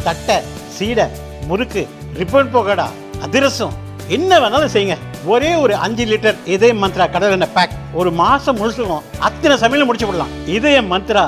தட்டை, சீடை, முறுக்கு, ரிப்பன் பக்கோடா, அதிரசம், என்ன வேணாலும் செய்யுங்க. ஒரே ஒரு 5 லிட்டர் இதய மந்த்ரா கடல் எண்ணெய் பேக் ஒரு மாசம் முழுசுக்கும் அத்தனை சமையல் முடிச்சு விடலாம். இதய மந்த்ரா.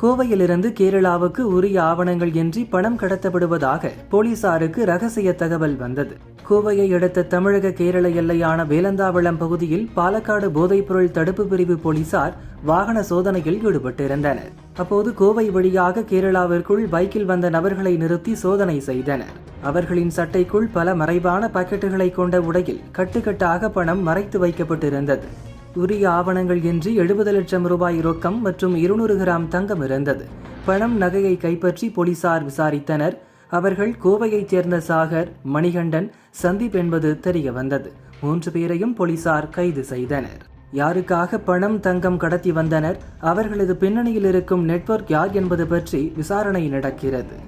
கோவையிலிருந்து கேரளாவுக்கு உரிய ஆவணங்கள் இன்றி பணம் கடத்தப்படுவதாக போலீசாருக்கு ரகசிய தகவல் வந்தது. கோவையை அடுத்த தமிழக கேரள எல்லையான வேலந்தாவளம் பகுதியில் பாலக்காடு போதைப்பொருள் தடுப்பு பிரிவு போலீசார் வாகன சோதனையில் ஈடுபட்டிருந்தனர். அப்போது கோவை வழியாக கேரளாவிற்குள் பைக்கில் வந்த நபர்களை நிறுத்தி சோதனை செய்தனர். அவர்களின் சட்டைக்குள் பல மறைவான பாக்கெட்டுகளை கொண்ட உடையில் கட்டுக்கட்டாக பணம் மறைத்து வைக்கப்பட்டிருந்தது. உரிய ஆவணங்கள் இன்றி 70 லட்சம் ரூபாய் ரொக்கம் மற்றும் 200 கிராம் தங்கம் இருந்தது. பணம், நகையை கைப்பற்றி போலீசார் விசாரித்தனர். அவர்கள் கோவையைச் சேர்ந்த சாகர், மணிகண்டன், சந்தீப் என்பது தெரிய வந்தது. 3 பேரையும் போலீசார் கைது செய்தனர். யாருக்காக பணம், தங்கம் கடத்தி வந்தனர், அவர்களது பின்னணியில் இருக்கும் நெட்வொர்க் யார் என்பது பற்றி விசாரணை நடக்கிறது.